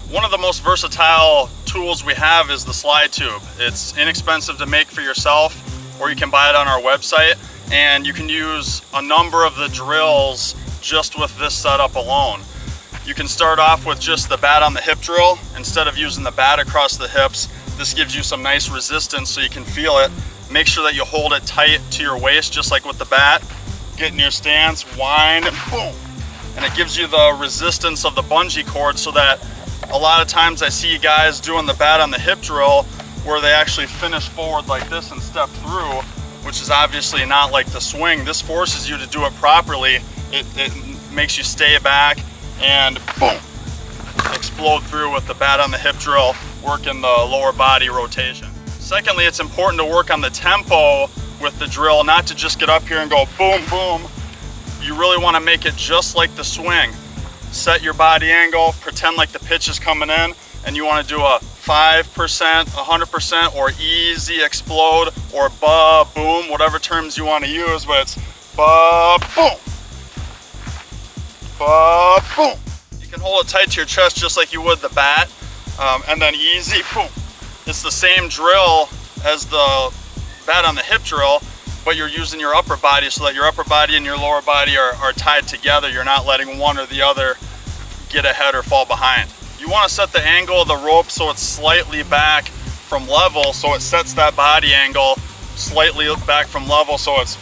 One of the most versatile tools we have is the slide tube. It's inexpensive to make for yourself, or you can buy it on our website, and you can use a number of the drills just with this setup alone. You can start off with just the bat on the hip drill. Instead of using the bat across the hips, this gives you some nice resistance so you can feel it. Make sure that you hold it tight to your waist just like with the bat. Get in your stance, wind, and boom. And it gives you the resistance of the bungee cord, so that a lot of times I see guys doing the bat on the hip drill where they actually finish forward like this and step through, which is obviously not like the swing. This forces you to do it properly. It makes you stay back and boom, explode through with the bat on the hip drill, working the lower body rotation. Secondly, it's important to work on the tempo with the drill, not to just get up here and go boom, boom. You really want to make it just like the swing. Set your body angle, pretend like the pitch is coming in, and you want to do a 5%, 100%, or easy explode, or ba boom, whatever terms you want to use, but it's ba boom, ba boom. You can hold it tight to your chest just like you would the bat, and then easy boom. It's the same drill as the bat on the hip drill, but you're using your upper body so that your upper body and your lower body are tied together. You're not letting one or the other get ahead or fall behind. You want to set the angle of the rope so it's slightly back from level, so it sets that body angle slightly back from level, so it's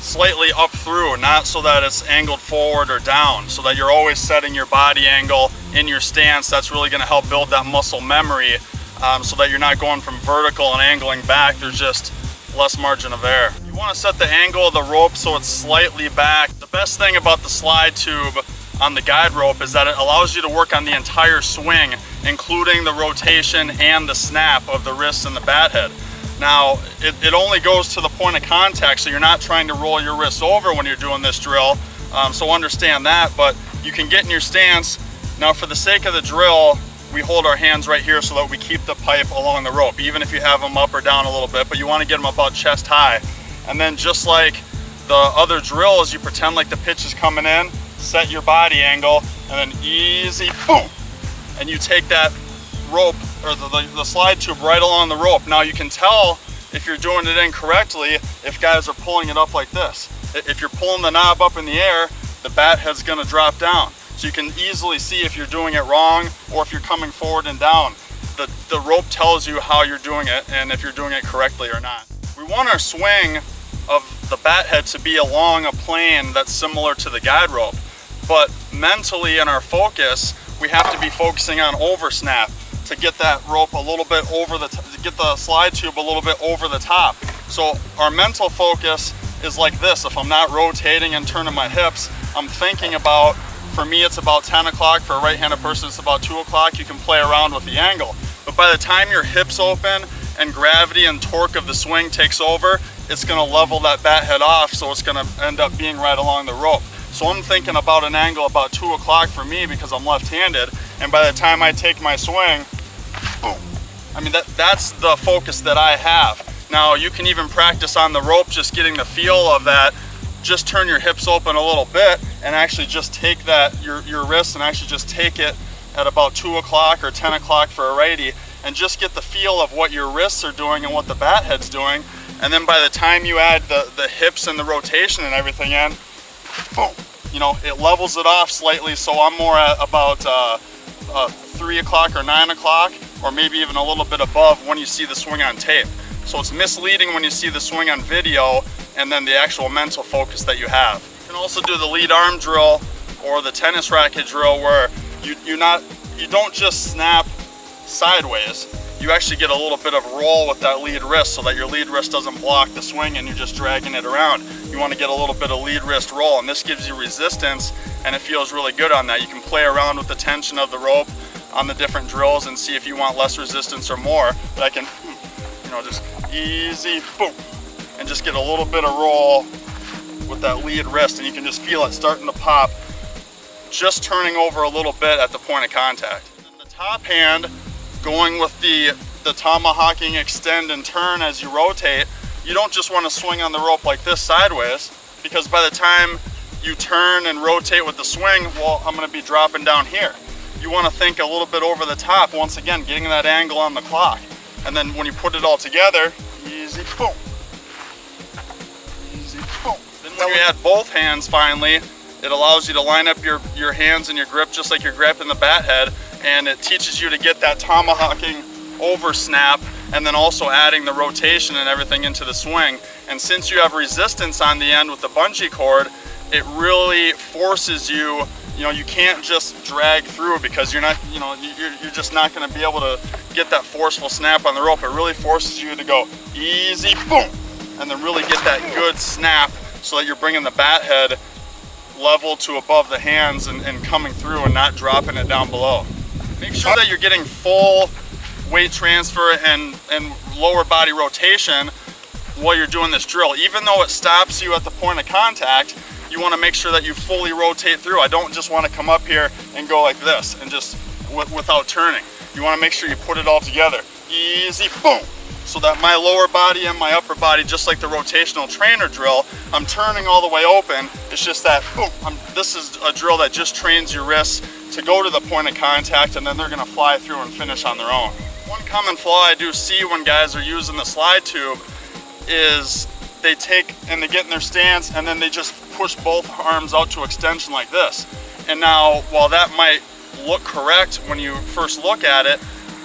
slightly up through, not so that it's angled forward or down, so that you're always setting your body angle in your stance. That's really going to help build that muscle memory, so that you're not going from vertical and angling back. There's just less margin of error. You want to set the angle of the rope so it's slightly back. The best thing about the slide tube on the guide rope is that it allows you to work on the entire swing, including the rotation and the snap of the wrists and the bat head. Now, it only goes to the point of contact, so you're not trying to roll your wrists over when you're doing this drill, so understand that, but you can get in your stance. Now, for the sake of the drill, we hold our hands right here so that we keep the pipe along the rope, even if you have them up or down a little bit, but you want to get them about chest high. And then just like the other drills, you pretend like the pitch is coming in, set your body angle, and then easy boom, and you take that rope or the slide tube right along the rope. Now you can tell if you're doing it incorrectly if guys are pulling it up like this. If you're pulling the knob up in the air, the bat head's going to drop down. So you can easily see if you're doing it wrong or if you're coming forward and down. The rope tells you how you're doing it and if you're doing it correctly or not. We want our swing of the bat head to be along a plane that's similar to the guide rope, but mentally in our focus, we have to be focusing on over snap to get that rope a little bit over to get the slide tube a little bit over the top. So our mental focus is like this. If I'm not rotating and turning my hips, I'm thinking about, for me it's about 10 o'clock, for a right-handed person it's about 2 o'clock. You can play around with the angle. But by the time your hips open and gravity and torque of the swing takes over, it's gonna level that bat head off, so it's gonna end up being right along the rope. So I'm thinking about an angle about 2 o'clock for me because I'm left-handed, and by the time I take my swing, boom. I mean, that's the focus that I have. Now you can even practice on the rope, just getting the feel of that. Just turn your hips open a little bit and actually just take that, your wrist, and actually just take it at about 2 o'clock or 10 o'clock for a righty, and just get the feel of what your wrists are doing and what the bat head's doing. And then by the time you add the hips and the rotation and everything in, boom, you know, it levels it off slightly. So I'm more at about 3 o'clock or 9 o'clock, or maybe even a little bit above when you see the swing on tape. So it's misleading when you see the swing on video and then the actual mental focus that you have. You can also do the lead arm drill or the tennis racket drill where you don't just snap sideways. You actually get a little bit of roll with that lead wrist so that your lead wrist doesn't block the swing and you're just dragging it around. You want to get a little bit of lead wrist roll, and this gives you resistance and it feels really good on that. You can play around with the tension of the rope on the different drills and see if you want less resistance or more. But I can, you know, just easy, boom, and just get a little bit of roll with that lead wrist, and you can just feel it starting to pop, just turning over a little bit at the point of contact. And the top hand, going with the tomahawking extend and turn as you rotate, you don't just want to swing on the rope like this sideways, because by the time you turn and rotate with the swing, well, I'm going to be dropping down here. you want to think a little bit over the top, once again, getting that angle on the clock. And then when you put it all together, easy, boom. Easy, boom. Then when you add both hands finally, it allows you to line up your hands and your grip just like you're gripping the bat head, and it teaches you to get that tomahawking over snap, and then also adding the rotation and everything into the swing. And since you have resistance on the end with the bungee cord, it really forces you, you can't just drag through, because you're not, you're just not going to be able to get that forceful snap on the rope. It really forces you to go easy, boom, and then really get that good snap so that you're bringing the bat head level to above the hands and coming through and not dropping it down below. Make sure that you're getting full weight transfer and lower body rotation while you're doing this drill. Even though it stops you at the point of contact, you want to make sure that you fully rotate through. I don't just want to come up here and go like this and just without turning. You want to make sure you put it all together. Easy, boom. So that my lower body and my upper body, just like the rotational trainer drill, I'm turning all the way open. It's just that, boom. This is a drill that just trains your wrists to go to the point of contact, and then they're gonna fly through and finish on their own. One common flaw I do see when guys are using the slide tube is they take and they get in their stance and then they just push both arms out to extension like this. And now, while that might look correct when you first look at it,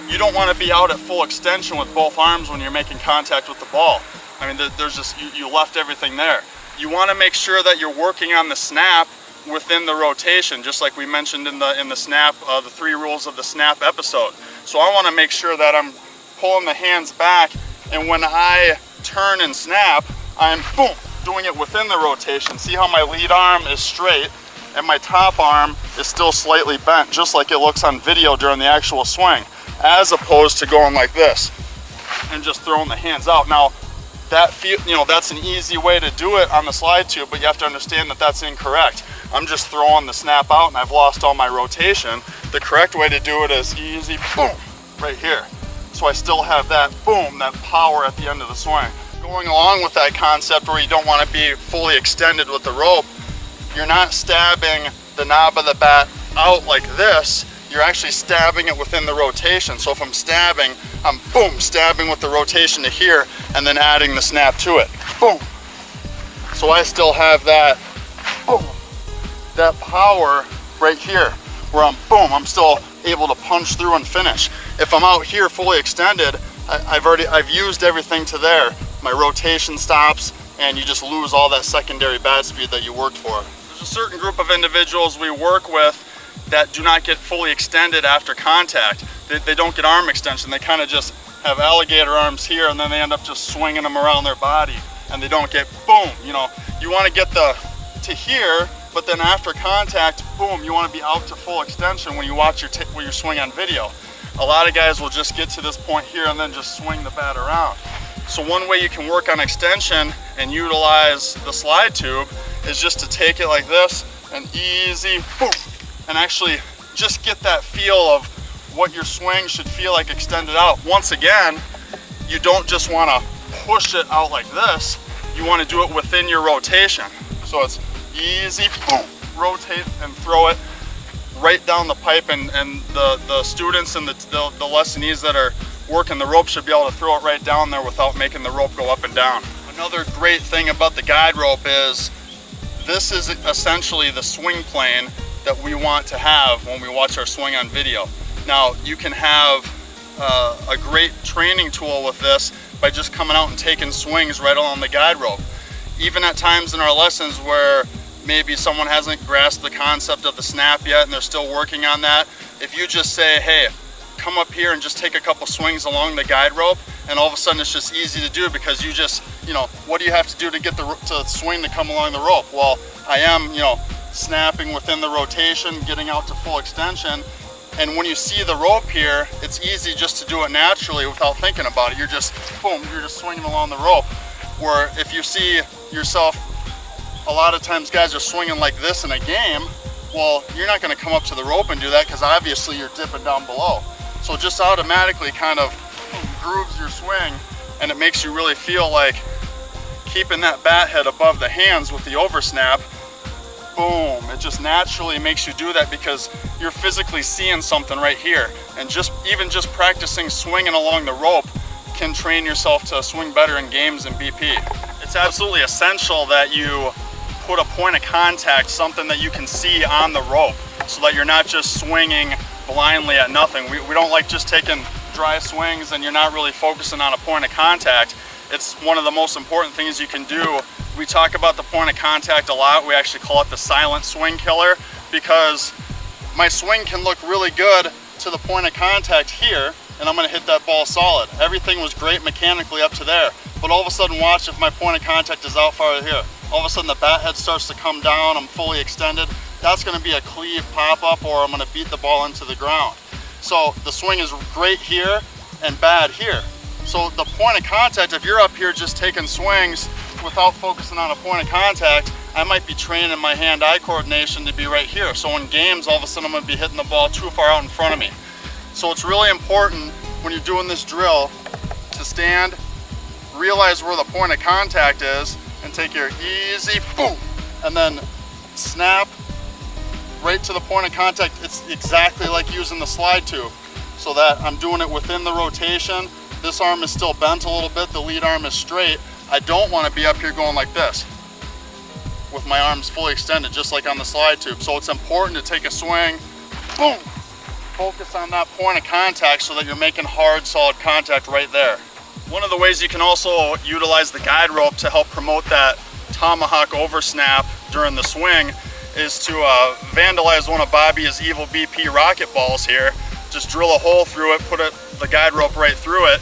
you don't want to be out at full extension with both arms when you're making contact with the ball. I mean, there's just, you left everything there. You want to make sure that you're working on the snap within the rotation, just like we mentioned in the snap, the 3 rules of the snap episode. So I want to make sure that I'm pulling the hands back, and when I turn and snap, I'm, boom, doing it within the rotation. See how my lead arm is straight and my top arm is still slightly bent, just like it looks on video during the actual swing, as opposed to going like this and just throwing the hands out. Now, that's an easy way to do it on the slide tube, but you have to understand that that's incorrect. I'm just throwing the snap out and I've lost all my rotation. The correct way to do it is easy, boom, right here. So I still have that boom, that power at the end of the swing. Going along with that concept where you don't want to be fully extended with the rope, you're not stabbing the knob of the bat out like this. You're actually stabbing it within the rotation. So if I'm stabbing, I'm boom, stabbing with the rotation to here and then adding the snap to it. Boom. So I still have that boom, that power right here where I'm boom, I'm still able to punch through and finish. If I'm out here fully extended, I've used everything to there. My rotation stops and you just lose all that secondary bat speed that you worked for. There's a certain group of individuals we work with that do not get fully extended after contact. They don't get arm extension. They kind of just have alligator arms here, and then they end up just swinging them around their body, and they don't get boom. You want to get to here, but then after contact, boom, you want to be out to full extension when you watch your swing on video. A lot of guys will just get to this point here and then just swing the bat around. So one way you can work on extension and utilize the slide tube is just to take it like this and easy, boom, and actually just get that feel of what your swing should feel like extended out. Once again, you don't just want to push it out like this, you want to do it within your rotation. So it's easy, boom, rotate and throw it right down the pipe, and the students and the lessonees that are working the rope should be able to throw it right down there without making the rope go up and down. Another great thing about the guide rope is this is essentially the swing plane that we want to have when we watch our swing on video. Now, you can have a great training tool with this by just coming out and taking swings right along the guide rope. Even at times in our lessons where maybe someone hasn't grasped the concept of the snap yet and they're still working on that, if you just say, hey, come up here and just take a couple swings along the guide rope, and all of a sudden it's just easy to do because you just, what do you have to do to get the swing to come along the rope? Well, I am, snapping within the rotation, getting out to full extension. And when you see the rope here, it's easy just to do it naturally without thinking about it. You're just, boom, you're just swinging along the rope. Where if you see yourself, a lot of times guys are swinging like this in a game, well, you're not gonna come up to the rope and do that because obviously you're dipping down below. So just automatically kind of grooves your swing, and it makes you really feel like keeping that bat head above the hands with the over snap boom. It just naturally makes you do that because you're physically seeing something right here. And even just practicing swinging along the rope can train yourself to swing better in games in BP. It's absolutely essential that you put a point of contact, something that you can see on the rope, so that you're not just swinging blindly at nothing. We don't like just taking dry swings and you're not really focusing on a point of contact. It's one of the most important things you can do. We talk about the point of contact a lot. We actually call it the silent swing killer, because my swing can look really good to the point of contact here, and I'm gonna hit that ball solid. Everything was great mechanically up to there, but all of a sudden watch if my point of contact is out farther here. All of a sudden the bat head starts to come down, I'm fully extended. That's gonna be a cleave pop-up, or I'm gonna beat the ball into the ground. So the swing is great here and bad here. So the point of contact, if you're up here just taking swings without focusing on a point of contact, I might be training my hand-eye coordination to be right here. So in games, all of a sudden I'm gonna be hitting the ball too far out in front of me. So it's really important when you're doing this drill to stand, realize where the point of contact is, and take your easy boom, and then snap right to the point of contact. It's exactly like using the slide tube, so that I'm doing it within the rotation. This arm is still bent a little bit, the lead arm is straight. I don't want to be up here going like this with my arms fully extended, just like on the slide tube. So it's important to take a swing, boom, focus on that point of contact so that you're making hard, solid contact right there. One of the ways you can also utilize the guide rope to help promote that tomahawk over snap during the swing is to vandalize one of Bobby's Evil BP rocket balls here. Just drill a hole through it, put the guide rope right through it.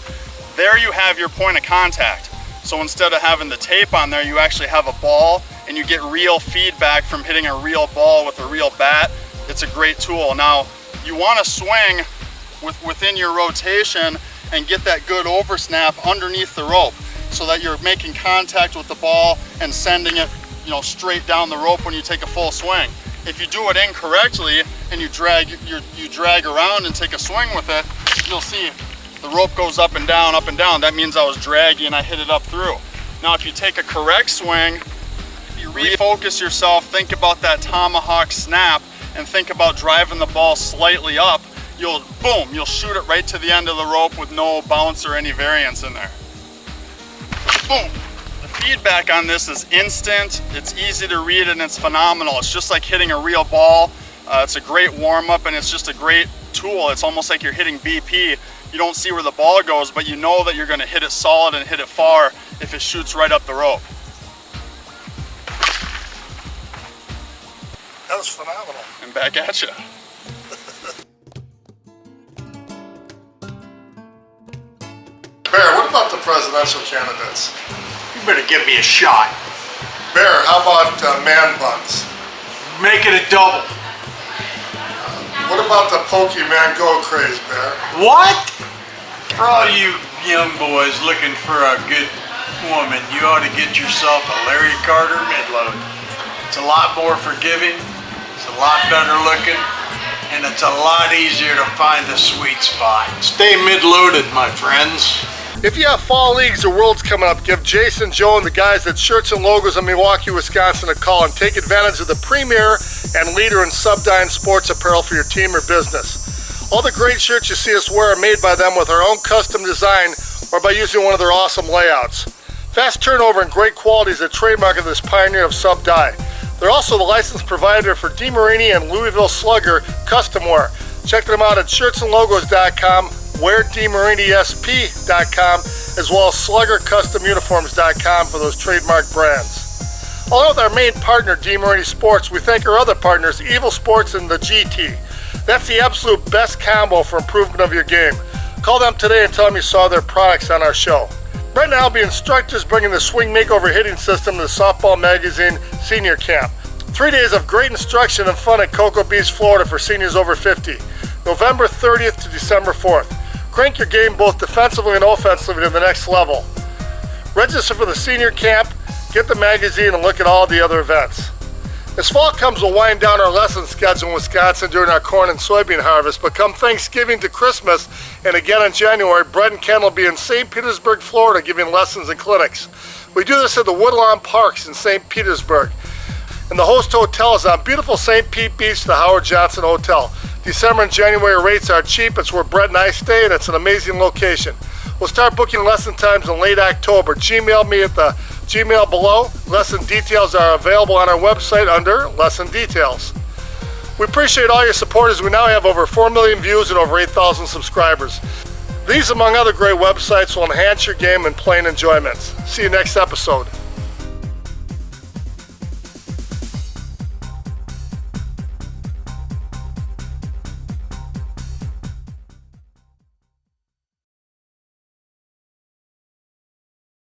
There you have your point of contact. So instead of having the tape on there, you actually have a ball, and you get real feedback from hitting a real ball with a real bat. It's a great tool. Now, you want to swing within your rotation and get that good over snap underneath the rope, so that you're making contact with the ball and sending it, straight down the rope when you take a full swing. If you do it incorrectly and you drag around and take a swing with it, you'll see the rope goes up and down, up and down. That means I was draggy and I hit it up through. Now, if you take a correct swing, you refocus yourself, think about that tomahawk snap, and think about driving the ball slightly up, you'll shoot it right to the end of the rope with no bounce or any variance in there. Boom. The feedback on this is instant, it's easy to read, and it's phenomenal. It's just like hitting a real ball. It's a great warm-up, and it's just a great tool. It's almost like you're hitting BP. You don't see where the ball goes, but you know that you're going to hit it solid and hit it far if it shoots right up the rope. That was phenomenal. And back at you. Bear, what about the presidential candidates? You better give me a shot. Bear, how about man buns? Make it a double. What about the Pokemon Go craze, Bear? What? For all you young boys looking for a good woman, you ought to get yourself a Larry Carter midload. It's a lot more forgiving, it's a lot better looking, and it's a lot easier to find the sweet spot. Stay mid-loaded, my friends. If you have fall leagues or worlds coming up, give Jason, Joe, and the guys at Shirts and Logos in Milwaukee, Wisconsin a call and take advantage of the premier and leader in sub-dime sports apparel for your team or business. All the great shirts you see us wear are made by them with our own custom design or by using one of their awesome layouts. Fast turnover and great quality is a trademark of this pioneer of sub-dye. They're also the licensed provider for DeMarini and Louisville Slugger custom wear. Check them out at shirtsandlogos.com, weardemarinisp.com, as well as sluggercustomuniforms.com for those trademark brands. Along with our main partner, DeMarini Sports, we thank our other partners, Evil Sports and the GT. That's the absolute best combo for improvement of your game. Call them today and tell them you saw their products on our show. Right now, I'll be instructors bringing the Swing Makeover hitting system to the Softball Magazine Senior Camp. 3 days of great instruction and fun at Cocoa Beach, Florida for seniors over 50. November 30th to December 4th. Crank your game both defensively and offensively to the next level. Register for the senior camp, get the magazine, and look at all the other events. As fall comes, we'll wind down our lesson schedule in Wisconsin during our corn and soybean harvest, but come Thanksgiving to Christmas and again in January, Brett and Ken will be in St. Petersburg, Florida giving lessons and clinics. We do this at the Woodlawn Parks in St. Petersburg. And the host hotel is on beautiful St. Pete Beach, the Howard Johnson Hotel. December and January rates are cheap. It's where Brett and I stay, and it's an amazing location. We'll start booking lesson times in late October. Gmail me at the Gmail below. Lesson details are available on our website under Lesson Details. We appreciate all your support as we now have over 4 million views and over 8,000 subscribers. These, among other great websites, will enhance your game and playing enjoyments. See you next episode.